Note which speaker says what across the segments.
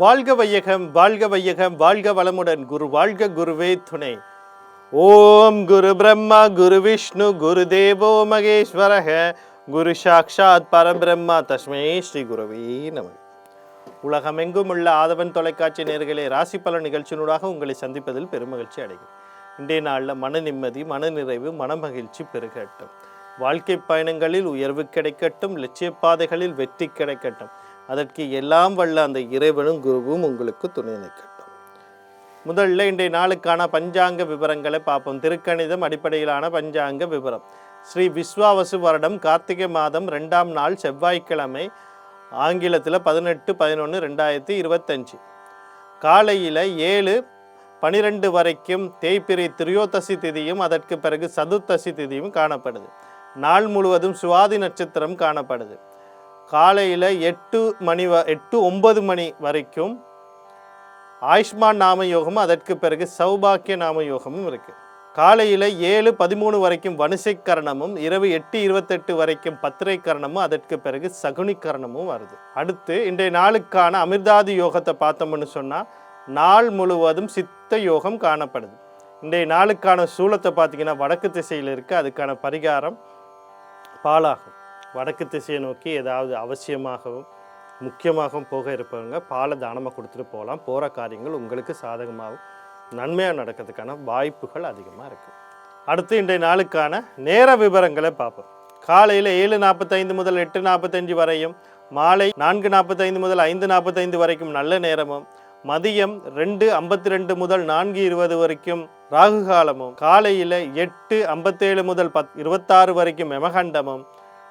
Speaker 1: வாழ்க வையகம், வாழ்க வையகம், வாழ்க வளமுடன். குரு வாழ்க, குருவே துணை. ஓம் குரு பிரம்மா குரு விஷ்ணு குரு தேவோ மகேஸ்வரக குரு சாக்ஷாத் பரபிரம்மா தஸ்மை ஸ்ரீ குருவே நம. உலகமெங்கும் உள்ள ஆதவன் தொலைக்காட்சி நேயர்களே, ராசி பலன் நிகழ்ச்சியினூடாக உங்களை சந்திப்பதில் பெருமகிழ்ச்சி அடைகிறேன். இன்றைய நாளில் மன நிம்மதி, மன நிறைவு, மனமகிழ்ச்சி பெருகட்டும். வாழ்க்கை பயணங்களில் உயர்வு கிடைக்கட்டும். லட்சிய பாதைகளில் வெற்றி கிடைக்கட்டும். அதற்கு எல்லாம் வல்ல அந்த இறைவனும் குருவும் உங்களுக்கு துணை நிற்கட்டும். முதல்ல இன்றைய நாளுக்கான பஞ்சாங்க விவரங்களை பார்ப்போம். திருக்கணிதம் அடிப்படையிலான பஞ்சாங்க விவரம். ஸ்ரீ விஸ்வாவசு வருடம் கார்த்திகை மாதம் 2ஆம் நாள் செவ்வாய்க்கிழமை, ஆங்கிலத்தில் 18/11/2025. காலையில் 7:12 வரைக்கும் தேய்பிறை திரியோதசி திதியும் அதற்கு பிறகு சதுர்த்தசி திதியும் காணப்படுது. நாள் முழுவதும் சுவாதி நட்சத்திரம் காணப்படுது. காலையில் 8-9 மணி வரைக்கும் ஆயுஷ்மான் நாம யோகமும் அதற்கு பிறகு சௌபாக்கிய நாம யோகமும் இருக்குது. காலையில் 7:13 வரைக்கும் வனுசை கரணமும், இரவு 8:28 வரைக்கும் பத்திரை கரணமும், அதற்கு பிறகு சகுனி கரணமும் வருது. அடுத்து இன்றைய நாளுக்கான அமிர்தாதி யோகத்தை பார்த்தோம்னு சொன்னால் நாள் முழுவதும் சித்த யோகம் காணப்படுது. இன்றைய நாளுக்கான சூலத்தை பார்த்திங்கன்னா வடக்கு திசையில் இருக்குது. அதுக்கான பரிகாரம் பாலாகும். வடக்கு திசையை நோக்கி ஏதாவது அவசியமாகவும் முக்கியமாகவும் போக இருப்பவங்க பாலை தானமாக கொடுத்துட்டு போகலாம். போகிற காரியங்கள் உங்களுக்கு சாதகமாகவும் நன்மையாக நடக்கிறதுக்கான வாய்ப்புகள் அதிகமாக இருக்குது. அடுத்து இன்றைய நாளுக்கான நேர விவரங்களை பார்ப்போம். காலையில் 7:45 முதல் 8:45 வரையும், மாலை 4:45 முதல் 5:45 வரைக்கும் நல்ல நேரமும், மதியம் 2:52 முதல் 4:20 வரைக்கும் ராகு காலமும், காலையில் 8:57 முதல் 10:26 வரைக்கும் யமகண்டமும்,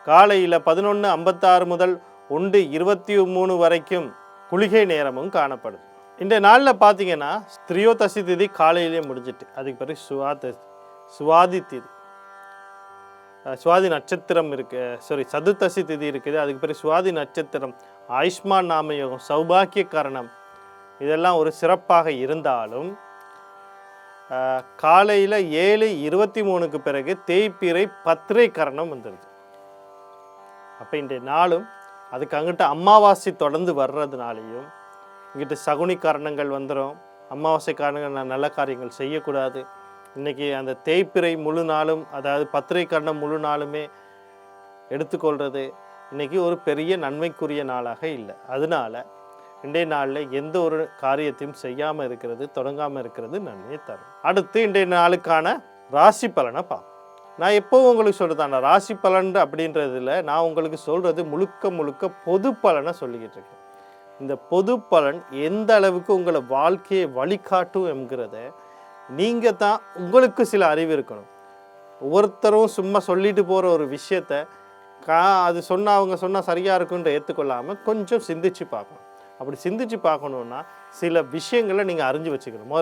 Speaker 1: காலையில் 11:56 முதல் 1:23 வரைக்கும் குளிகை நேரமும் காணப்படுது. இந்த நாளில் பார்த்தீங்கன்னா திரியோதசி திதி காலையிலே முடிஞ்சிட்டு, அதுக்கு பிறகு சுவாதி திதி, சுவாதி நட்சத்திரம் இருக்குது, சதுர்த்தசி திதி இருக்குது. அதுக்கு பிறகு சுவாதி நட்சத்திரம், ஆயுஷ்மான் நாம யோகம், சௌபாக்கிய கரணம், இதெல்லாம் ஒரு சிறப்பாக இருந்தாலும் காலையில் 7:23க்கு பிறகு தேய்பிறை பத்திரை கரணம் வந்துடுது. அப்போ இன்றைய நாளும் அதுக்கு அங்கிட்ட அமாவாசை தொடர்ந்து வர்றதுனாலையும் இங்கிட்ட சகுனி காரணங்கள் வந்துடும். அமாவாசை காரணங்கள் நல்ல காரியங்கள் செய்யக்கூடாது. இன்றைக்கி அந்த தேய்பிறை முழு நாளும், அதாவது பத்திரை கரணம் முழு நாளுமே எடுத்துக்கொள்வது இன்றைக்கி ஒரு பெரிய நன்மைக்குரிய நாளாக இல்லை. அதனால இன்றைய நாளில் எந்த ஒரு காரியத்தையும் செய்யாமல் இருக்கிறது, தொடங்காமல் இருக்கிறது நன்மையை தரும். அடுத்து இன்றைய நாளுக்கான ராசி பலனை பார்ப்போம். நான் எப்போவும் உங்களுக்கு சொல்கிறதான ராசி பலன் அப்படின்றதில் நான் உங்களுக்கு சொல்கிறது முழுக்க பொது பலனை சொல்லிக்கிட்டு இருக்கேன். இந்த பொது பலன் எந்த அளவுக்கு உங்களை வாழ்க்கையை வழிகாட்டும் என்கிறத நீங்கள் தான், உங்களுக்கு சில அறிவு இருக்கணும். ஒவ்வொருத்தரும் சும்மா சொல்லிட்டு போகிற ஒரு விஷயத்த அது சொன்னால் அவங்க சொன்னால் சரியாக இருக்குன்ற ஏற்றுக்கொள்ளாமல் கொஞ்சம் சிந்திச்சு பார்க்கணும். அப்படி சிந்திச்சு பார்க்கணுன்னா சில விஷயங்களை நீங்கள் அறிஞ்சு வச்சுக்கணும்.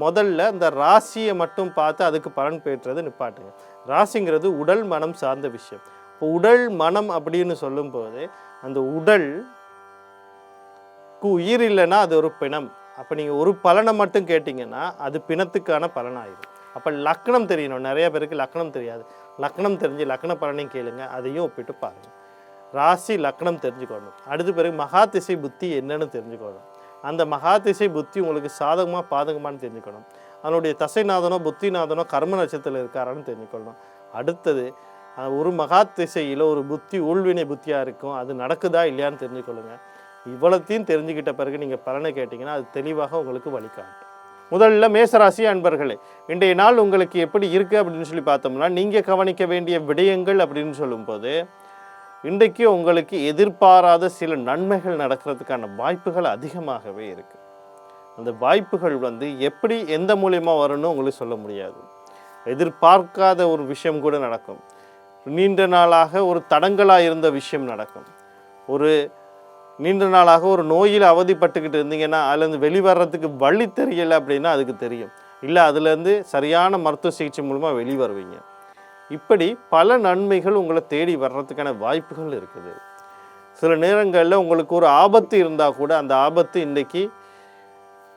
Speaker 1: முதல்ல இந்த ராசியை மட்டும் பார்த்து அதுக்கு பலன் பெற்றது நிப்பாட்டுங்க. ராசிங்கிறது உடல் மனம் சார்ந்த விஷயம். இப்போ உடல் மனம் அப்படின்னு சொல்லும்போது அந்த உடலுக்கு உயிர் இல்லைன்னா அது ஒரு பிணம். அப்போ நீங்கள் ஒரு பலனை மட்டும் கேட்டிங்கன்னா அது பிணத்துக்கான பலனாயிடும். அப்போ லக்னம் தெரியணும். நிறைய பேருக்கு லக்னம் தெரியாது. லக்னம் தெரிஞ்சு லக்ன பலனையும் கேளுங்க, அதையும் ஒப்பிட்டு பாருங்கள். ராசி லக்னம் தெரிஞ்சுக்கணும். அடுத்த பிறகு மகா திசை புத்தி என்னன்னு தெரிஞ்சுக்கணும். அந்த மகா திசை புத்தி உங்களுக்கு சாதகமாக பாதகமானு தெரிஞ்சுக்கணும். அதனுடைய தசைநாதனோ புத்திநாதனோ கர்ம நட்சத்திரத்தில் இருக்காரான்னு தெரிஞ்சுக்கணும். அடுத்தது ஒரு மகா திசையில் ஒரு புத்தி ஊழ்வினை புத்தியாக இருக்கும், அது நடக்குதா இல்லையான்னு தெரிஞ்சுக்கொள்ளுங்க. இவ்வளோத்தையும் தெரிஞ்சுக்கிட்ட பிறகு நீங்கள் பலனை கேட்டிங்கன்னா அது தெளிவாக உங்களுக்கு வழிகாட்டும். முதல்ல மேசராசி அன்பர்களே, இன்றைய நாள் உங்களுக்கு எப்படி இருக்குது அப்படின்னு சொல்லி பார்த்தோம்னா, நீங்கள் கவனிக்க வேண்டிய விடயங்கள் அப்படின்னு சொல்லும்போது இன்றைக்கு உங்களுக்கு எதிர்பாராத சில நன்மைகள் நடக்கிறதுக்கான வாய்ப்புகள் அதிகமாகவே இருக்குது. அந்த வாய்ப்புகள் எப்படி எந்த மூலியமாக வரும்னு உங்களுக்கு சொல்ல முடியாது. எதிர்பார்க்காத ஒரு விஷயம் கூட நடக்கும். நீண்ட நாளாக ஒரு தடங்களாக இருந்த விஷயம் நடக்கும். ஒரு நீண்ட நாளாக ஒரு நோயில் அவதிப்பட்டுக்கிட்டு இருந்தீங்கன்னா அதுலேருந்து வெளிவரத்துக்கு வழி தெரியலை அப்படின்னா அதுக்கு தெரியும். இல்லை அதுலேருந்து சரியான மருத்துவ சிகிச்சை மூலமாக வெளிவருவீங்க. இப்படி பல நன்மைகள் உங்களை தேடி வர்றதுக்கான வாய்ப்புகள் இருக்குது. சில நேரங்களில் உங்களுக்கு ஒரு ஆபத்து இருந்தால் கூட அந்த ஆபத்து இன்றைக்கி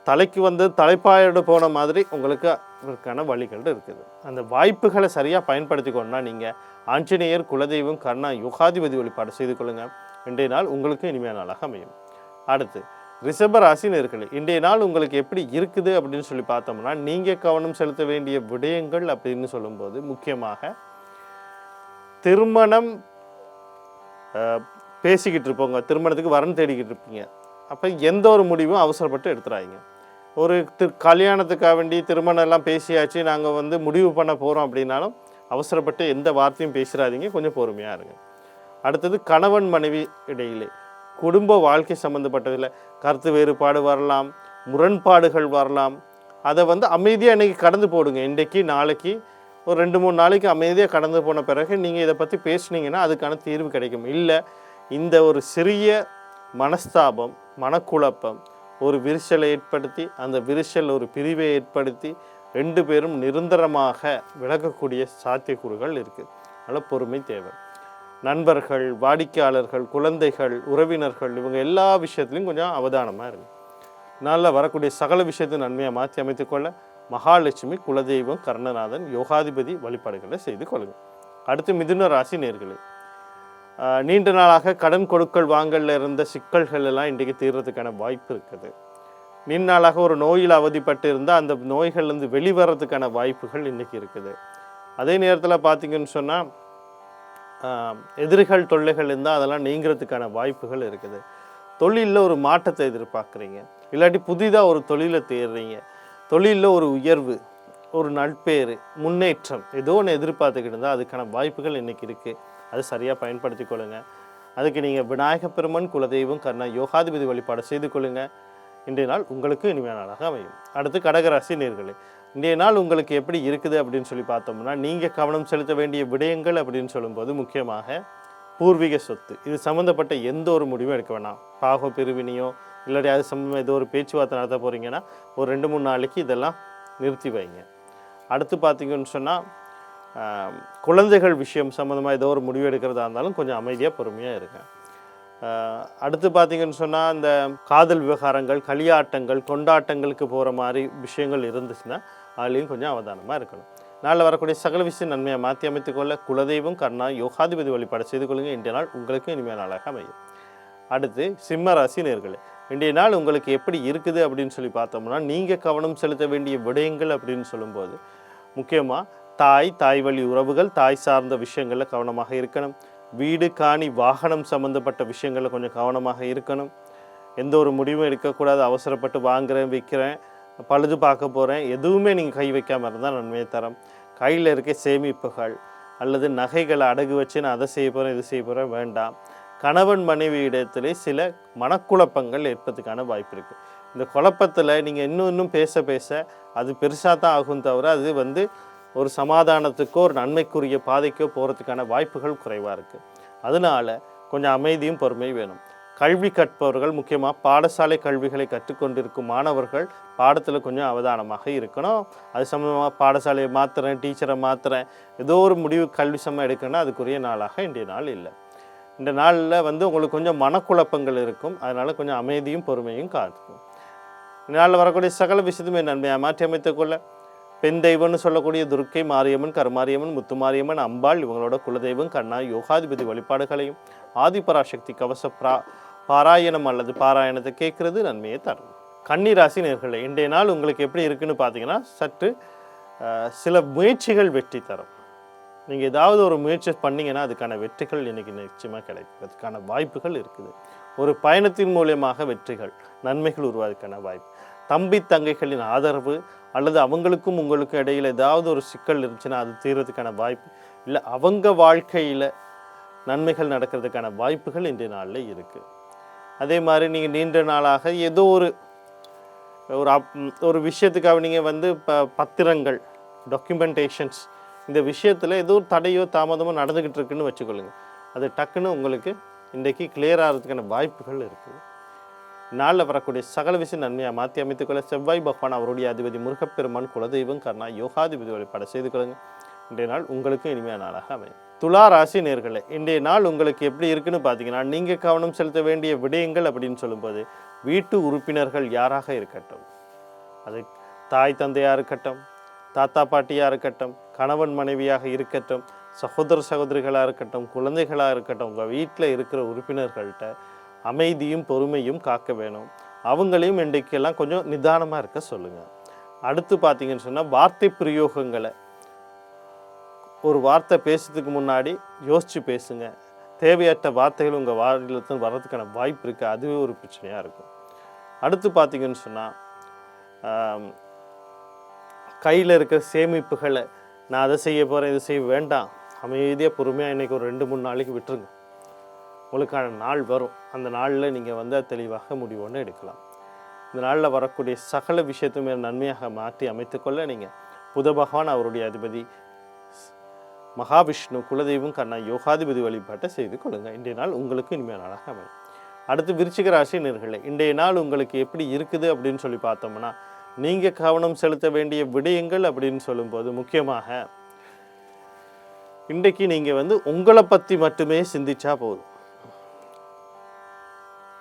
Speaker 1: தலைக்கு தலைப்பாயோடு போன மாதிரி உங்களுக்கு அதற்கான வழிகள் இருக்குது. அந்த வாய்ப்புகளை சரியாக பயன்படுத்திக்கணும்னா நீங்கள் ஆஞ்சநேயர், குலதெய்வம், கர்ணா யோகாதிபதி வழிபாடு செய்து கொள்ளுங்கள். இன்றைய நாள் உங்களுக்கு இனிமையான நாளாக அமையும். அடுத்து ரிஷப ராசி நேயர்களே, இன்றைய நாள் உங்களுக்கு எப்படி இருக்குது அப்படின்னு சொல்லி பார்த்தோம்னா, நீங்கள் கவனம் செலுத்த வேண்டிய விடயங்கள் அப்படின்னு சொல்லும்போது முக்கியமாக திருமணம் பேசிக்கிட்டு இருப்போங்க, திருமணத்துக்கு வரன் தேடிக்கிட்டு இருப்பீங்க. அப்போ எந்த ஒரு முடிவும் அவசரப்பட்டு எடுத்துறாங்க. ஒரு கல்யாணத்துக்காக வேண்டி திருமணம் எல்லாம் பேசியாச்சு, நாங்கள் முடிவு பண்ண போகிறோம் அப்படின்னாலும் அவசரப்பட்டு எந்த வார்த்தையும் பேசுகிறாதீங்க, கொஞ்சம் பொறுமையாக இருங்க. அடுத்தது கணவன் மனைவி இடையிலே குடும்ப வாழ்க்கை சம்மந்தப்பட்டதில் கருத்து வேறுபாடு வரலாம், முரண்பாடுகள் வரலாம். அதை அமைதியாக இன்றைக்கி கடந்து போடுங்க. இன்றைக்கி நாளைக்கு ஒரு 2-3 நாளைக்கு அமைதியாக கடந்து போன பிறகு நீங்கள் இதை பற்றி பேசுனீங்கன்னா அதுக்கான தீர்வு கிடைக்கும். இல்லை இந்த ஒரு சிறிய மனஸ்தாபம், மனக்குழப்பம் ஒரு விரிசலை ஏற்படுத்தி, அந்த விரிசல் ஒரு பிரிவை ஏற்படுத்தி 2 பேரும் நிரந்தரமாக விலகக்கூடிய சாத்தியக்கூறுகள் இருக்குது. அதனால் பொறுமை தேவை. நண்பர்கள், வாடிக்கையாளர்கள், குழந்தைகள், உறவினர்கள் இவங்க எல்லா விஷயத்துலையும் கொஞ்சம் அவதானமாக இருக்குது. நாளில் வரக்கூடிய சகல விஷயத்தை நன்மையாக மாற்றி அமைத்துக்கொள்ள மகாலட்சுமி, குலதெய்வம், கர்ணநாதன், யோகாதிபதி வழிபாடுகளை செய்து கொள்ளுங்கள். அடுத்து மிதுன ராசி நேயர்களே, நீண்ட நாளாக கடன் கொடுக்கல் வாங்கலில் இருந்த சிக்கல்கள் எல்லாம் இன்றைக்கு தீர்றதுக்கான வாய்ப்பு இருக்குது. நீண்ட நாளாக ஒரு நோயில் அவதிப்பட்டு இருந்தால் அந்த நோய்கள்லேருந்து வெளிவரதுக்கான வாய்ப்புகள் இன்றைக்கி இருக்குது. அதே நேரத்தில் பார்த்திங்கன்னு சொன்னால் எதிரிகள் தொல்லைகள் இருந்தால் அதெல்லாம் நீங்கிறதுக்கான வாய்ப்புகள் இருக்குது. தொழிலில் ஒரு மாற்றத்தை எதிர்பார்க்குறீங்க, இல்லாட்டி புதிதாக ஒரு தொழிலை தேடுறீங்க. தொழிலில் ஒரு உயர்வு, ஒரு நட்பேறு, முன்னேற்றம் ஏதோ ஒன்று எதிர்பார்த்துக்கிட்டு இருந்தால் அதுக்கான வாய்ப்புகள் இன்றைக்கி இருக்குது. அது சரியாக பயன்படுத்தி கொள்ளுங்கள். அதுக்கு நீங்கள் விநாயக பெருமன், குலதெய்வம், கர்ணா, யோகாதிபதி வழிபாடு செய்து கொள்ளுங்கள். இன்றைய நாள் உங்களுக்கு இனிமையான நாளாக அமையும். அடுத்து கடகராசி நேயர்களே, இன்றைய நாள் உங்களுக்கு எப்படி இருக்குது அப்படின்னு சொல்லி பார்த்தோம்னா, நீங்கள் கவனம் செலுத்த வேண்டிய விடயங்கள் அப்படின்னு சொல்லும்போது முக்கியமாக பூர்வீக சொத்து இது சம்மந்தப்பட்ட எந்த ஒரு முடிவும் எடுக்க வேணாம். பாக பிரிவினையோ இல்லாட்டி அது சம்மந்தமாக ஏதோ ஒரு பேச்சுவார்த்தை நடத்த போகிறீங்கன்னா ஒரு 2-3 நாளைக்கு இதெல்லாம் நிறுத்தி வைங்க. அடுத்து பார்த்திங்கன்னு சொன்னால் குழந்தைகள் விஷயம் சம்மந்தமாக ஏதோ ஒரு முடிவு எடுக்கிறதா இருந்தாலும் கொஞ்சம் அமைதியாக பொறுமையாக இருங்க. அடுத்து பார்த்திங்கன்னு சொன்னால் இந்த காதல் விவகாரங்கள், களியாட்டங்கள், கொண்டாட்டங்களுக்கு போகிற மாதிரி விஷயங்கள் இருந்துச்சுன்னா அதுலேயும் கொஞ்சம் அவதானமாக இருக்கணும். நாளில் வரக்கூடிய சகல விஷயம் நன்மையாக மாற்றி அமைத்துக்கொள்ள குலதெய்வம், கர்ணா, யோகாதிபதி வழிபாடு செய்து கொள்ளுங்கள். இன்றைய நாள் உங்களுக்கு இனிமையான நாளாக அமையும். அடுத்து சிம்ம ராசி நேயர்களே, இன்றைய நாள் உங்களுக்கு எப்படி இருக்குது அப்படின்னு சொல்லி பார்த்தோம்னா, நீங்கள் கவனம் செலுத்த வேண்டிய விடயங்கள் அப்படின்னு சொல்லும்போது முக்கியமாக தாய் வழி உறவுகள், தாய் சார்ந்த விஷயங்களில் கவனமாக இருக்கணும். வீடு, காணி, வாகனம் சம்மந்தப்பட்ட விஷயங்களில் கொஞ்சம் கவனமாக இருக்கணும். எந்த ஒரு முடிவும் எடுக்கக்கூடாது. அவசரப்பட்டு வாங்குகிறேன், விற்கிறேன், பழுது பார்க்க போகிறேன் எதுவுமே நீங்கள் கை வைக்காமல் இருந்தால் நன்மையை தரும். கையில் இருக்க சேமிப்புகள் அல்லது நகைகளை அடகு வச்சு நான் அதை செய்ய போகிறேன், இது செய்ய போகிறேன் வேண்டாம். கணவன் மனைவி இடத்திலே சில மனக்குழப்பங்கள் ஏற்பதுக்கான வாய்ப்பு இருக்குது. இந்த குழப்பத்தில் நீங்கள் இன்னும் பேச அது பெருசாக தான் ஆகும் தவிர அது ஒரு சமாதானத்துக்கோ ஒரு நன்மைக்குரிய பாதைக்கோ போகிறதுக்கான வாய்ப்புகள் குறைவாக இருக்குது. அதனால் கொஞ்சம் அமைதியும் பொறுமையும் வேணும். கல்வி கற்பவர்கள், முக்கியமாக பாடசாலை கல்விகளை கற்றுக்கொண்டிருக்கும் மாணவர்கள் பாடத்தில் கொஞ்சம் அவதானமாக இருக்கணும். அது சம்மந்தமாக பாடசாலையை மாற்றுறேன், டீச்சரை மாற்றுறேன், ஏதோ ஒரு முடிவு கல்வி சம்மந்தம் எடுக்கணும்னா அதுக்குரிய நாளாக இன்றைய நாள் இல்லை. இந்த நாளில் உங்களுக்கு கொஞ்சம் மனக்குழப்பங்கள் இருக்கும். அதனால் கொஞ்சம் அமைதியும் பொறுமையும் காத்துக்கும். இந்த நாளில் வரக்கூடிய சகல விஷயத்துமே நன்மையாக மாற்றி அமைத்துக்கொள்ள பெண் தெய்வம்னு சொல்லக்கூடிய துர்க்கை, மாரியம்மன், கருமாரியம்மன், முத்துமாரியம்மன், அம்பாள் இவங்களோட குலதெய்வம், கண்ணா, யோகாதிபதி வழிபாடுகளையும் ஆதிபராசக்தி கவச பாராயணம் அல்லது பாராயணத்தை கேட்கறது நன்மையை தரும். கன்னிராசி நேயர்களே, இன்றைய நாள் உங்களுக்கு எப்படி இருக்குன்னு பார்த்தீங்கன்னா, சற்று சில முயற்சிகள் வெற்றி தரும். நீங்கள் ஏதாவது ஒரு முயற்சி பண்ணிங்கன்னா அதுக்கான வெற்றிகள் இன்றைக்கி நிச்சயமாக கிடைக்கிறதுக்கான வாய்ப்புகள் இருக்குது. ஒரு பயணத்தின் மூலியமாக வெற்றிகள், நன்மைகள் உருவாதுக்கான வாய்ப்பு. தம்பி தங்கைகளின் ஆதரவு அல்லது அவங்களுக்கும் உங்களுக்கும் இடையில் ஏதாவது ஒரு சிக்கல் இருந்துச்சுன்னா அது தீர்றதுக்கான வாய்ப்பு, இல்லை அவங்க வாழ்க்கையில் நன்மைகள் நடக்கிறதுக்கான வாய்ப்புகள் இன்றைய நாளில் இருக்குது. அதே மாதிரி நீங்கள் நீண்ட நாளாக ஏதோ ஒரு விஷயத்துக்காக நீங்கள் பத்திரங்கள், டாக்குமெண்டேஷன்ஸ் இந்த விஷயத்தில் ஏதோ ஒரு தடையோ தாமதமோ நடந்துக்கிட்டு இருக்குன்னு வச்சுக்கொள்ளுங்க. அது டக்குன்னு உங்களுக்கு இன்றைக்கி கிளியர் ஆகிறதுக்கான வாய்ப்புகள் இருக்குது. நாளில் வரக்கூடிய சகல விஷயம் நன்மையாக மாற்றி அமைத்துக்கொள்ள செவ்வாய் பகவான், அவருடைய அதிபதி முருகப்பெருமான், குலதெய்வம், கர்ணா, யோகாதிபதி வழிபாடு செய்து கொள்ளுங்கள். இன்றைய நாள் உங்களுக்கு இனிமையான நாளாக அமையும். துலா ராசி நேயர்களே, இன்றைய நாள் உங்களுக்கு எப்படி இருக்குன்னு பார்த்தீங்கன்னா, நீங்கள் கவனம் செலுத்த வேண்டிய விடயங்கள் அப்படின்னு சொல்லும்போது வீட்டு உறுப்பினர்கள் யாராக இருக்கட்டும், அது தாய் தந்தையாக இருக்கட்டும், தாத்தா பாட்டியாக இருக்கட்டும், கணவன் மனைவியாக இருக்கட்டும், சகோதர சகோதரிகளாக இருக்கட்டும், குழந்தைகளாக இருக்கட்டும், உங்கள் வீட்டில் இருக்கிற உறுப்பினர்கள்ட்ட அமைதியும் பொறுமையும் காக்க வேணும். அவங்களையும் இன்றைக்கெல்லாம் கொஞ்சம் நிதானமாக இருக்க சொல்லுங்கள். அடுத்து பார்த்தீங்கன்னு சொன்னால் வார்த்தை பிரயோகங்களை, ஒரு வார்த்தை பேசுறதுக்கு முன்னாடி யோசித்து பேசுங்க. தேவையற்ற வார்த்தைகள் உங்கள் வாயிலிருந்து வர்றதுக்கான வாய்ப்பு இருக்குது, அதுவே ஒரு பிரச்சனையாக இருக்கும். அடுத்து பார்த்தீங்கன்னு சொன்னால் கையில் இருக்கிற சேமிப்புகளை, நான் அதை செய்ய போகிறேன் இது செய்ய வேண்டாம், அமைதியாக பொறுமையாக இன்றைக்கி ஒரு 2-3 நாளைக்கு விட்டுருங்க. உங்களுக்கான நாள் வரும், அந்த நாளில் நீங்கள் வந்து தெளிவாக முடிவு ஒன்று எடுக்கலாம். இந்த நாளில் வரக்கூடிய சகல விஷயத்தையுமே நன்மையாக மாற்றி அமைத்துக்கொள்ள நீங்கள் புத பகவான் அவருடைய அதிபதி மகாவிஷ்ணு குலதெய்வம் கர்ணா யோகாதிபதி வழிபாட்டை செய்து கொள்ளுங்கள். இன்றைய நாள் உங்களுக்கு இனிமையான நாளாக அமையும். அடுத்து விருச்சிக ராசி நேயர்களே, இன்றைய நாள் உங்களுக்கு எப்படி இருக்குது அப்படின்னு சொல்லி பார்த்தோம்னா, நீங்கள் கவனம் செலுத்த வேண்டிய விடயங்கள் அப்படின்னு சொல்லும்போது முக்கியமாக இன்றைக்கு நீங்கள் வந்து உங்களை பற்றி மட்டுமே சிந்திச்சா போதும்.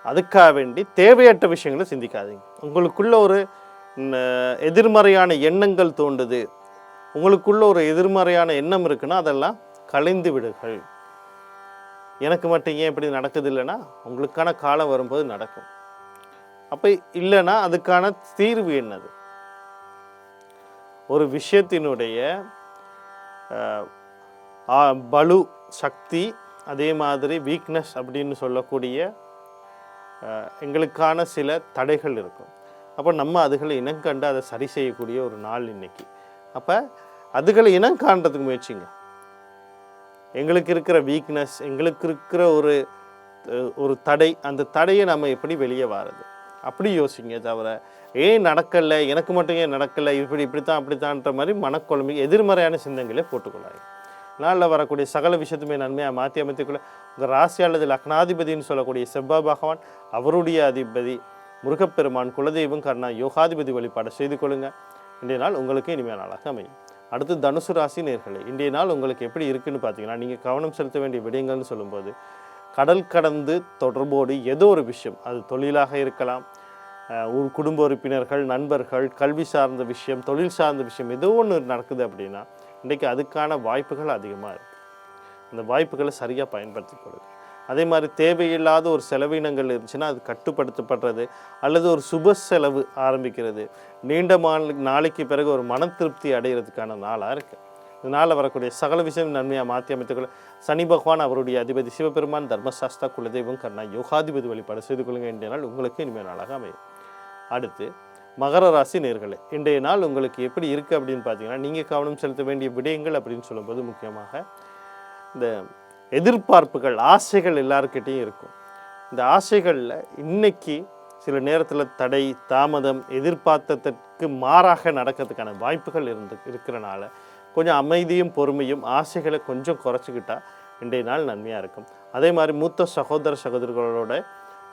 Speaker 1: அதுக்காக வேண்டி தேவையற்ற விஷயங்களை சிந்திக்காதீங்க. உங்களுக்குள்ள ஒரு எதிர்மறையான எண்ணங்கள் தோன்றுது, உங்களுக்குள்ள ஒரு எதிர்மறையான எண்ணம் இருக்குன்னா அதெல்லாம் கலைந்து விடுங்கள். எனக்கு மட்டும் ஏன் இப்படி நடக்குது இல்லைன்னா உங்களுக்கான காலம் வரும்போது நடக்கும். அப்போ இல்லைன்னா அதுக்கான தீர்வு என்னது? ஒரு விஷயத்தினுடைய பலு சக்தி, அதே மாதிரி வீக்னஸ் அப்படின்னு சொல்லக்கூடிய எங்களுக்கான சில தடைகள் இருக்கும். அப்போ நம்ம அதுகளை இனங்கண்டு அதை சரி செய்யக்கூடிய ஒரு நாள் இன்னைக்கு. அப்போ அதுகளை இனம் காண்றதுக்கு முயற்சிங்க. எங்களுக்கு இருக்கிற வீக்னஸ், எங்களுக்கு இருக்கிற ஒரு தடை, அந்த தடையை நம்ம எப்படி வெளியே வாரது அப்படி யோசிங்க. தவிர ஏன் நடக்கலை, எனக்கு மட்டும் ஏன் நடக்கலை, இப்படித்தான் அப்படித்தான்ற மாதிரி மனக்குழம்பு எதிர்மறையான சிந்தனைகளை போட்டுக்கொள்ளாங்க. நாளில் வரக்கூடிய சகல விஷயத்துமே நன்மையாக மாற்றி அமைத்துக்கொள்ள உங்கள் ராசி அல்லது லக்னாதிபதினு சொல்லக்கூடிய செவ்வாய் பகவான் அவருடைய அதிபதி முருகப்பெருமான் குலதெய்வம் கர்ணா யோகாதிபதி வழிபாடு செய்து கொள்ளுங்கள். இன்றைய நாள் உங்களுக்கு இனிமையான நாளாக அமையும். அடுத்து தனுசு ராசி நேயர்களே, இன்றைய நாள் உங்களுக்கு எப்படி இருக்குன்னு பார்த்தீங்கன்னா, நீங்கள் கவனம் செலுத்த வேண்டிய விடயங்கள்னு சொல்லும்போது கடல் கடந்து தொடர்போடு ஏதோ ஒரு விஷயம், அது தொழிலாக இருக்கலாம், ஒரு குடும்ப உறுப்பினர்கள், நண்பர்கள், கல்வி சார்ந்த விஷயம், தொழில் சார்ந்த விஷயம், ஏதோ ஒன்று நடக்குது அப்படின்னா இன்றைக்கி அதுக்கான வாய்ப்புகள் அதிகமாக இருக்குது. அந்த வாய்ப்புகளை சரியாக பயன்படுத்தி கொடுங்க. அதே மாதிரி தேவையில்லாத ஒரு செலவினங்கள் இருந்துச்சுன்னா அது கட்டுப்படுத்தப்படுறது, அல்லது ஒரு சுப செலவு ஆரம்பிக்கிறது, நீண்ட நாளைக்கு பிறகு ஒரு மன திருப்தி அடைகிறதுக்கான நாளாக இருக்குது. இதனால் வரக்கூடிய சகல விஷயம் நன்மையாக மாற்றி அமைத்துக்கொள்ள சனி பகவான் அவருடைய அதிபதி சிவபெருமான் தர்மசாஸ்தா குலதெய்வம் கர்ணா யோகாதிபதி வழிபாடு செய்து கொள்ளுங்கள். இன்றைய நாள் உங்களுக்கு இனிமையான நாளாக அமையும். அடுத்து மகர ராசி நேயர்களே, இன்றைய நாள் உங்களுக்கு எப்படி இருக்குது அப்படின்னு பார்த்தீங்கன்னா, நீங்கள் கவனம் செலுத்த வேண்டிய விடயங்கள் அப்படின்னு சொல்லும்போது முக்கியமாக இந்த எதிர்பார்ப்புகள், ஆசைகள் எல்லாருக்கிட்டையும் இருக்கும். இந்த ஆசைகளில் இன்னைக்கு சில நேரத்தில் தடை, தாமதம், எதிர்பார்த்ததற்கு மாறாக நடக்கிறதுக்கான வாய்ப்புகள் இருக்கிறனால கொஞ்சம் அமைதியும் பொறுமையும் ஆசைகளை கொஞ்சம் குறைச்சிக்கிட்டா இன்றைய நாள் நன்மையாக இருக்கும். அதே மாதிரி மூத்த சகோதர சகோதரிகளோட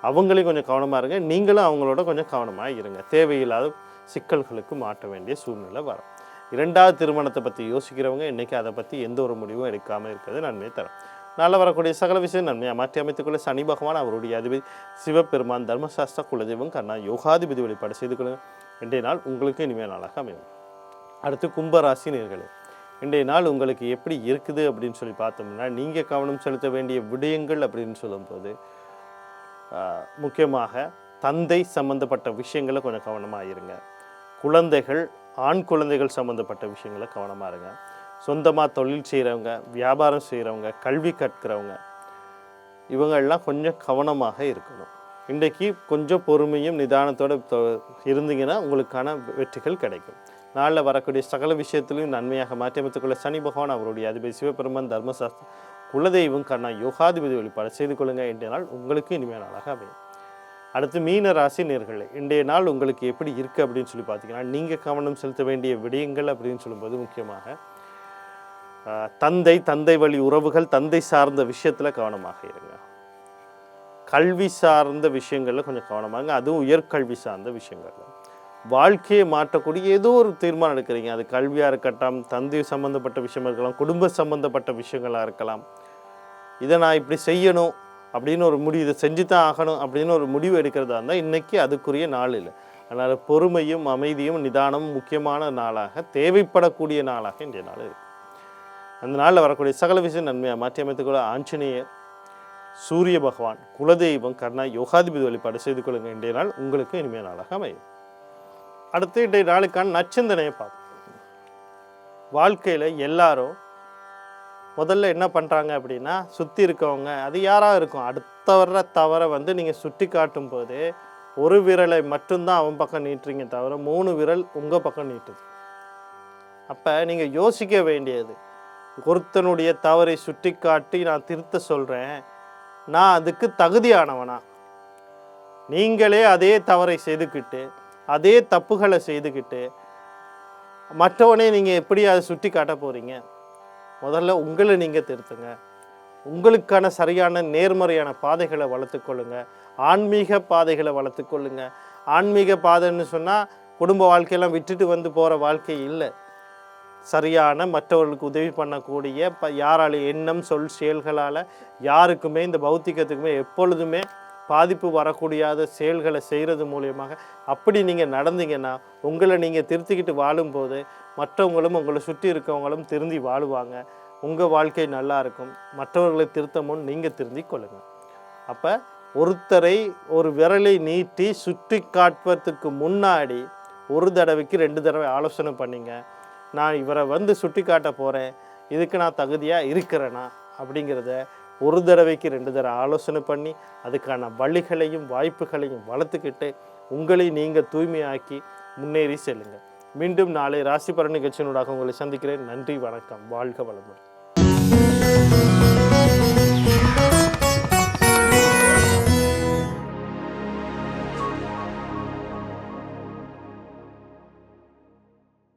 Speaker 1: அவங்களையும் கொஞ்சம் கவனமாக இருங்க, நீங்களும் அவங்களோட கொஞ்சம் கவனமாக இருங்க. தேவையில்லாத சிக்கல்களுக்கு மாட்ட வேண்டிய சூழ்நிலை வரும். 2வது திருமணத்தை பற்றி யோசிக்கிறவங்க இன்றைக்கி அதை பற்றி எந்த ஒரு முடிவும் எடுக்காமல் இருக்கிறது நன்மை தரும். நாளில் வரக்கூடிய சகல விஷயம் நன்மையாக மாற்றி அமைத்துக்கொள்ள சனி பகவான் அவருடைய அதிபதி சிவபெருமான் தர்மசாஸ்திர குலதெய்வம் கர்ணா யோகாதிபதி வழிபாடு செய்து கொள்ளுங்கள். இன்றைய நாள் உங்களுக்கு இனிமையான நாளாக அமையும். அடுத்து கும்பராசி நேயர்களே, இன்றைய நாள் உங்களுக்கு எப்படி இருக்குது அப்படின்னு சொல்லி பார்த்தோம்னா, நீங்கள் கவனம் செலுத்த வேண்டிய விடயங்கள் அப்படின்னு சொல்லும்போது முக்கியமாக தந்தை சம்மந்தப்பட்ட விஷயங்களை கொஞ்சம் கவனமாக இருங்க. குழந்தைகள், ஆண் குழந்தைகள் சம்மந்தப்பட்ட விஷயங்களை கவனமாக இருங்க. சொந்தமாக தொழில் செய்கிறவங்க, வியாபாரம் செய்கிறவங்க, கல்வி கற்கிறவங்க, இவங்கள்லாம் கொஞ்சம் கவனமாக இருக்கணும். இன்றைக்கி கொஞ்சம் பொறுமையும் நிதானத்தோடு இருந்தீங்கன்னா உங்களுக்கான வெற்றிகள் கிடைக்கும். நாளில் வரக்கூடிய சகல விஷயத்திலையும் நன்மையாக மாற்றி அமைத்துக்கொள்ள சனி பகவான் அவருடைய அதிபதி சிவபெருமான் தர்மசாஸ்திர குலதெய்வம் கர்ணா யோகாதிபதி வழிபாடு செய்து கொள்ளுங்கள். இன்றைய நாள் உங்களுக்கு இனிமையான நாளாக அமையும். அடுத்து மீன ராசி நேயர்களே, இன்றைய நாள் உங்களுக்கு எப்படி இருக்குது அப்படின்னு சொல்லி பார்த்தீங்கன்னா, நீங்கள் கவனம் செலுத்த வேண்டிய விடயங்கள் அப்படின்னு சொல்லும்போது முக்கியமாக தந்தை வழி உறவுகள், தந்தை சார்ந்த விஷயத்தில் கவனமாக இருங்க. கல்வி சார்ந்த விஷயங்களில் கொஞ்சம் கவனமாங்க, அதுவும் உயர்கல்வி சார்ந்த விஷயங்கள். வாழ்க்கையை மாற்றக்கூடிய ஏதோ ஒரு தீர்மானம் எடுக்கிறீங்க, அது கல்வியாக இருக்கட்டும், தந்தை சம்மந்தப்பட்ட விஷயமாக இருக்கலாம், குடும்ப சம்மந்தப்பட்ட விஷயங்களாக இருக்கலாம். இதை நான் இப்படி செய்யணும் அப்படின்னு ஒரு முடிவு, இதை செஞ்சு தான் ஆகணும் அப்படின்னு ஒரு முடிவு எடுக்கிறதா இருந்தால் இன்றைக்கி அதுக்குரிய நாள் இல்லை. அதனால் பொறுமையும் அமைதியும் நிதானமும் முக்கியமான நாளாக, தேவைப்படக்கூடிய நாளாக இன்றைய நாள் இருக்குது. அந்த நாளில் வரக்கூடிய சகல விஷயம் நன்மையாக மாற்றி அமைத்துக்கொள்ள ஆஞ்சநேயர் சூரிய பகவான், குலதெய்வம், கர்ணா, யோகாதிபதி வழிபாடு செய்து கொள்ளுங்க. இன்றைய நாள் உங்களுக்கு இனிமையான நாளாக அமையும். அடுத்து இன்றைய நாளுக்கான நச்சிந்தனையை பார்ப்போம். வாழ்க்கையில் எல்லாரும் முதல்ல என்ன பண்ணுறாங்க அப்படின்னா, சுற்றி இருக்கவங்க அது யாராக இருக்கும், அடுத்தவர தவற நீங்கள் சுட்டி காட்டும் போது ஒரு விரலை மட்டும்தான் அவன் பக்கம் நீட்டுறீங்க தவிர 3 விரல் உங்கள் பக்கம் நீட்டுது. அப்போ நீங்கள் யோசிக்க வேண்டியது, ஒருத்தனுடைய தவறை சுட்டி காட்டி நான் திருத்த சொல்கிறேன், நான் அதுக்கு தகுதியானவனா? நீங்களே அதே தவறை செய்துக்கிட்டு அதே தப்புகளை செய்துக்கிட்டு மற்றவனே நீங்கள் எப்படி அதை சுட்டி காட்ட போகிறீங்க? முதல்ல உங்களை நீங்கள் திருத்துங்க. உங்களுக்கான சரியான நேர்மறையான பாதைகளை வளர்த்துக்கொள்ளுங்க. ஆன்மீக பாதைகளை வளர்த்துக்கொள்ளுங்க. ஆன்மீக பாதைன்னு சொன்னால் குடும்ப வாழ்க்கையெல்லாம் விட்டுட்டு போகிற வாழ்க்கை இல்லை. சரியான மற்றவர்களுக்கு உதவி பண்ணக்கூடிய யாரால் எண்ணம் சொல் செயல்களால் யாருக்குமே இந்த பௌத்திகத்துக்குமே எப்பொழுதுமே பாதிப்பு வரக்கூடியாத செயல்களை செய்கிறது மூலியமாக அப்படி நீங்கள் நடந்தீங்கன்னா உங்களை நீங்கள் திருத்திக்கிட்டு வாழும்போது மற்றவங்களும் உங்களை சுற்றி இருக்கவங்களும் திருந்தி வாழுவாங்க. உங்கள் வாழ்க்கை நல்லா இருக்கும். மற்றவர்களை திருத்த முன் நீங்கள் திருந்தி கொள்ளுங்கள். அப்போ ஒருத்தரை ஒரு விரலை நீட்டி சுற்றி காட்டுவதற்கு முன்னாடி ஒரு தடவைக்கு 2 தடவை ஆலோசனை பண்ணிங்க. நான் இவரை சுட்டி காட்ட போகிறேன், இதுக்கு நான் தகுதியாக இருக்கிறேனா அப்படிங்கிறத ஒரு தடவைக்கு 2 தடவை ஆலோசனை பண்ணி அதுக்கான வழிகளையும் வாய்ப்புகளையும் வளர்த்துக்கிட்டு உங்களை நீங்கள் தூய்மையாக்கி முன்னேறி செல்லுங்கள். மீண்டும் நாளை ராசி பலன் நிகழ்ச்சியினூடாக உங்களை சந்திக்கிறேன். நன்றி, வணக்கம், வாழ்க வளமுடன்.